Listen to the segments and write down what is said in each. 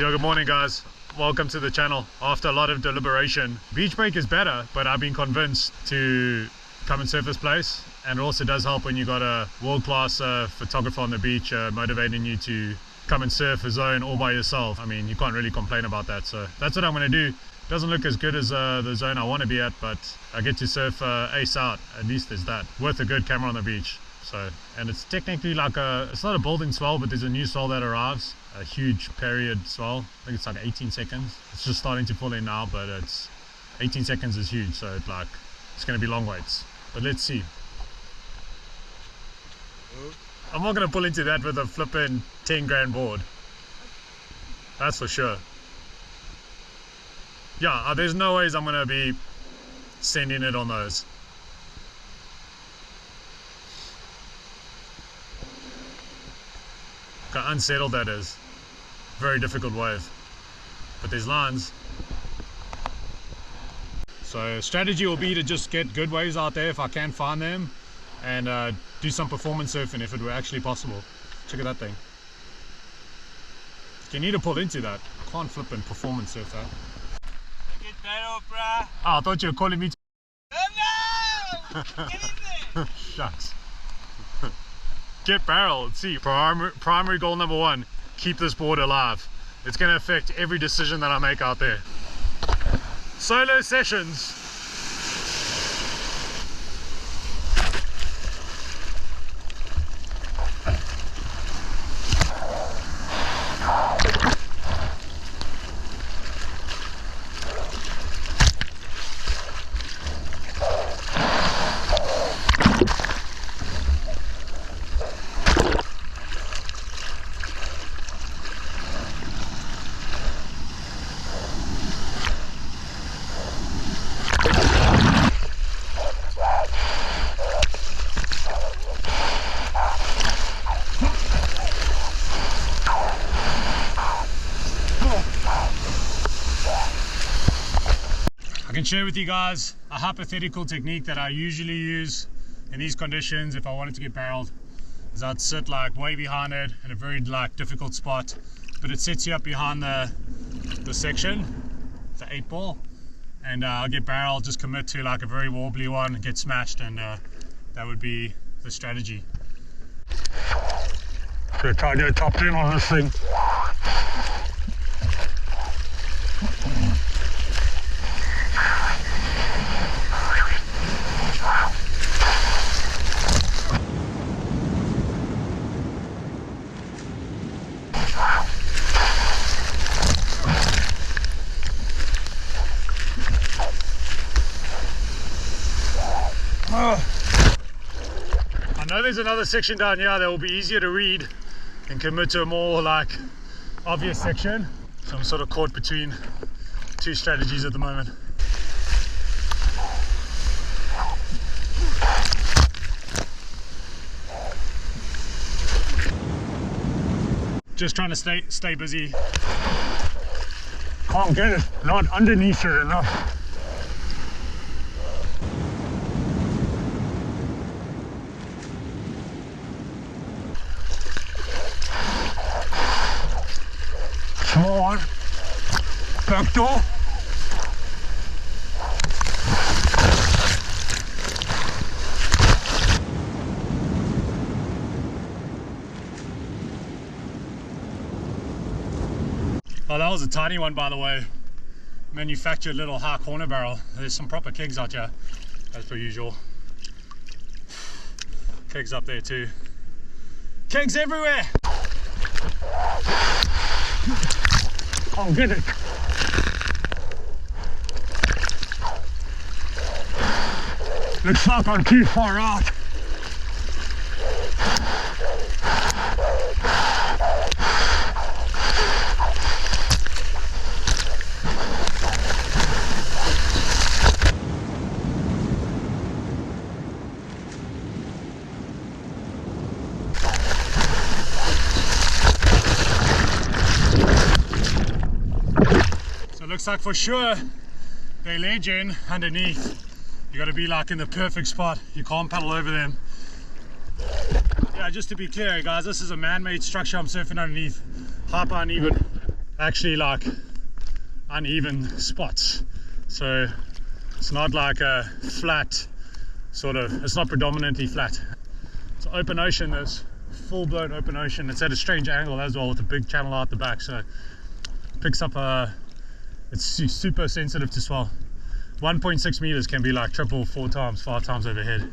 Yo, good morning guys, welcome to the channel. After a lot of deliberation, beach break is better, but I've been convinced to come and surf this place, and it also does help when you got a world-class photographer on the beach motivating you to come and surf a zone all by yourself. I mean, you can't really complain about that, so that's what I'm going to do. Doesn't look as good as the zone I want to be at, but I get to surf ace out. At least there's that, worth a good camera on the beach. So, and it's technically like it's not a building swell, but there's a new swell that arrives, a huge period swell. I think it's like 18 seconds. It's just starting to pull in now, but it's 18 seconds is huge, so it's going to be long waits. But let's see. I'm not going to pull into that with a flipping 10 grand board, that's for sure. Yeah, there's no ways I'm going to be sending it on those. Look how unsettled that is. Very difficult wave, but there's lines. So strategy will be to just get good waves out there if I can find them, and do some performance surfing if it were actually possible. Check out that thing. You need to pull into that. I can't flip and performance surf that. Get barrel, bruh. Oh, I thought you were calling me. Oh no! Get in there! Shucks. Get barrel. Let's see. Primary goal number one: keep this board alive. It's going to affect every decision that I make out there. Solo sessions. I can share with you guys a hypothetical technique that I usually use in these conditions if I wanted to get barreled. Is I'd sit like way behind it in a very difficult spot, but it sets you up behind the section, the 8-ball, and I'll get barreled, just commit to like a very wobbly one, get smashed, and that would be the strategy. Gonna try to do a top trim on this thing. I know there's another section down here that will be easier to read and commit to a more like obvious section, so I'm sort of caught between two strategies at the moment. Just trying to stay busy. Can't get it, not underneath it enough. Small one, back door. Oh, that was a tiny one, by the way. Manufactured little high corner barrel. There's some proper kegs out here, as per usual. Kegs up there too. Kegs everywhere! Oh, get it. Looks like I'm too far out. Looks like for sure they ledge in underneath. You got to be like in the perfect spot. You can't paddle over them. Yeah, just to be clear guys, this is a man-made structure I'm surfing underneath. Hyper uneven. actually like uneven spots, so it's not like a flat sort of, it's not predominantly flat. It's open ocean, this full-blown open ocean. It's at a strange angle as well with a big channel out the back, so it picks up it's super sensitive to swell. 1.6 meters can be like triple, 4 times, 5 times overhead,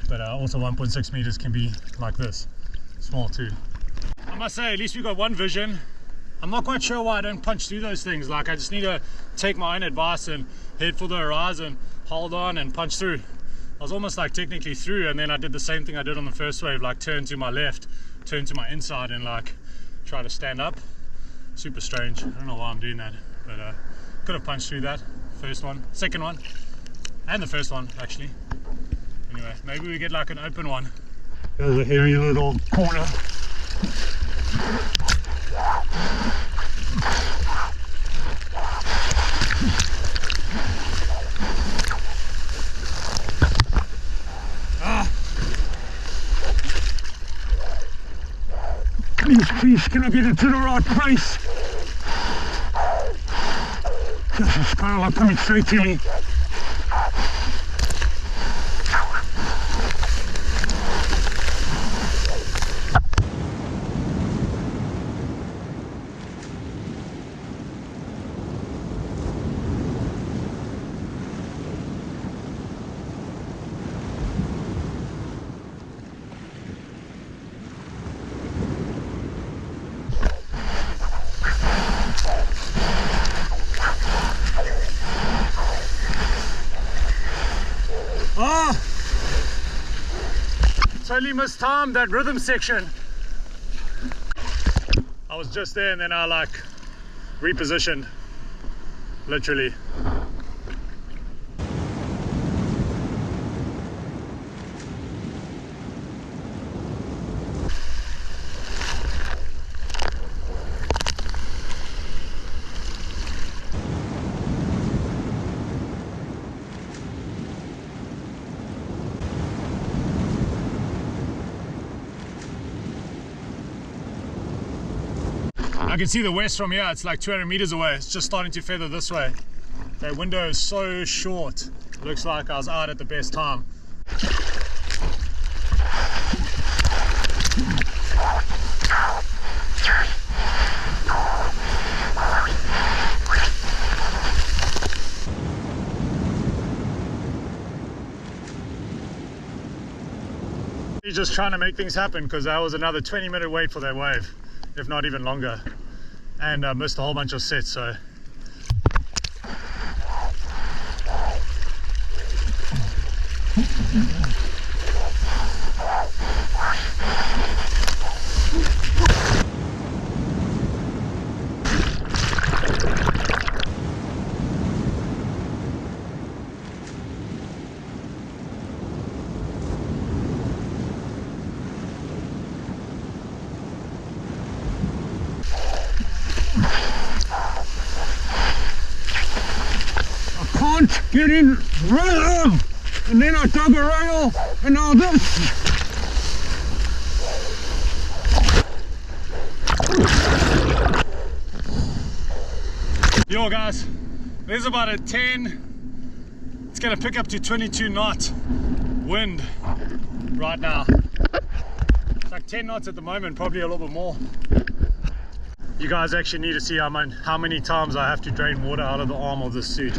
but also 1.6 meters can be like this, small too. I must say, at least we got one vision. I'm not quite sure why I don't punch through those things. Like, I just need to take my own advice and head for the horizon, hold on and punch through. I was almost like technically through, and then I did the same thing I did on the first wave, like turn to my left, turn to my inside, and like try to stand up. Super strange. I don't know why I'm doing that, but could have punched through that. First one, second one, and the first one actually. Anyway, maybe we get like an open one. There's a hairy little corner. Please, can I get it to the right place? It's kind of like coming straight to me. Totally mistimed that rhythm section. I was just there and then I like repositioned, literally. I can see the west from here. It's like 200 meters away. It's just starting to feather this way. That window is so short. Looks like I was out at the best time. He's just trying to make things happen, because that was another 20-minute wait for that wave, if not even longer. And I missed a whole bunch of sets, so get in rhythm, and then I dug a rail, and now this. Yo guys, there's about a 10, it's gonna pick up to 22 knot wind right now. It's like 10 knots at the moment, probably a little bit more. You guys actually need to see how many times I have to drain water out of the arm of this suit.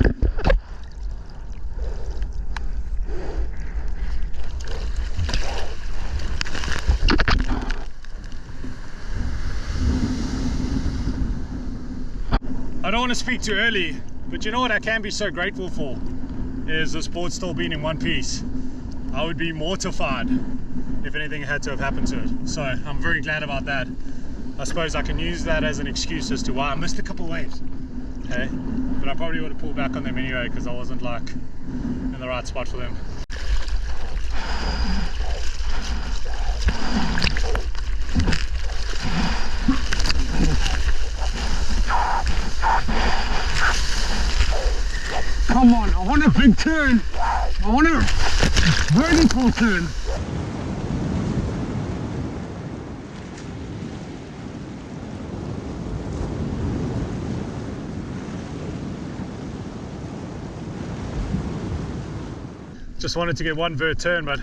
I don't want to speak too early, but you know what I can be so grateful for is this board still being in one piece. I would be mortified if anything had to have happened to it. So I'm very glad about that. I suppose I can use that as an excuse as to why I missed a couple waves. Okay, but I probably would have pulled back on them anyway because I wasn't like in the right spot for them. Come on, I want a big turn. I want a vertical turn. Just wanted to get one vert turn, but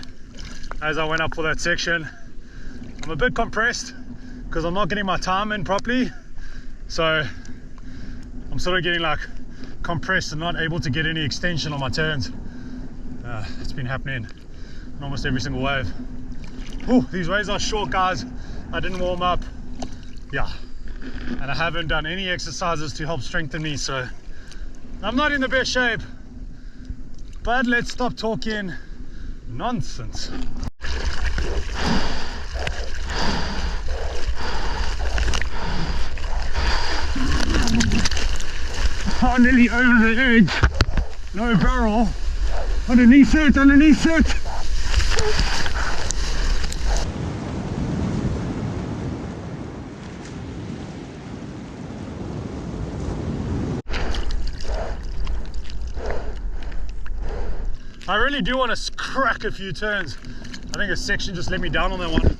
as I went up for that section, I'm a bit compressed because I'm not getting my time in properly. So I'm sort of getting like compressed and not able to get any extension on my turns. It's been happening in almost every single wave. Ooh, these waves are short, guys. I didn't warm up. Yeah, and I haven't done any exercises to help strengthen me, so I'm not in the best shape. But let's stop talking nonsense. Oh, nearly over the edge. No barrel. Underneath it, underneath it. I really do want to crack a few turns. I think a section just let me down on that one.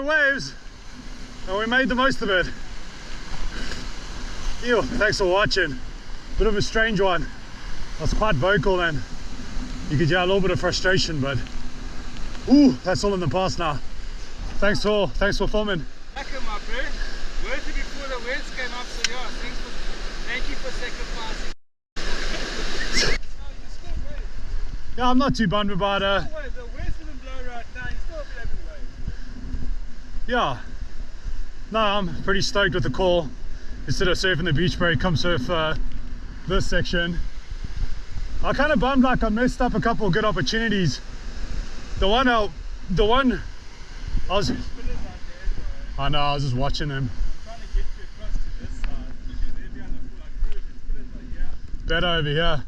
Waves, and we made the most of it. Ew, thanks for watching. Bit of a strange one. I was quite vocal and you could hear a little bit of frustration, but ooh, that's all in the past now. Thanks for filming. Lekker, my bro. Worth it before the winds came up, so yeah, thank you for sacrificing. No, you're still great. Yeah, I'm not too bummed about The winds didn't blow right now, you still be having waves. yeah. No, I'm pretty stoked with the call. Instead of surfing the beach break, come surf this section. I kind of bummed like I messed up a couple of good opportunities. The one I was, I know, I was just watching them. I'm trying to get you across to this side because you're there behind the pool. I grew the spinners like, yeah. Better over here.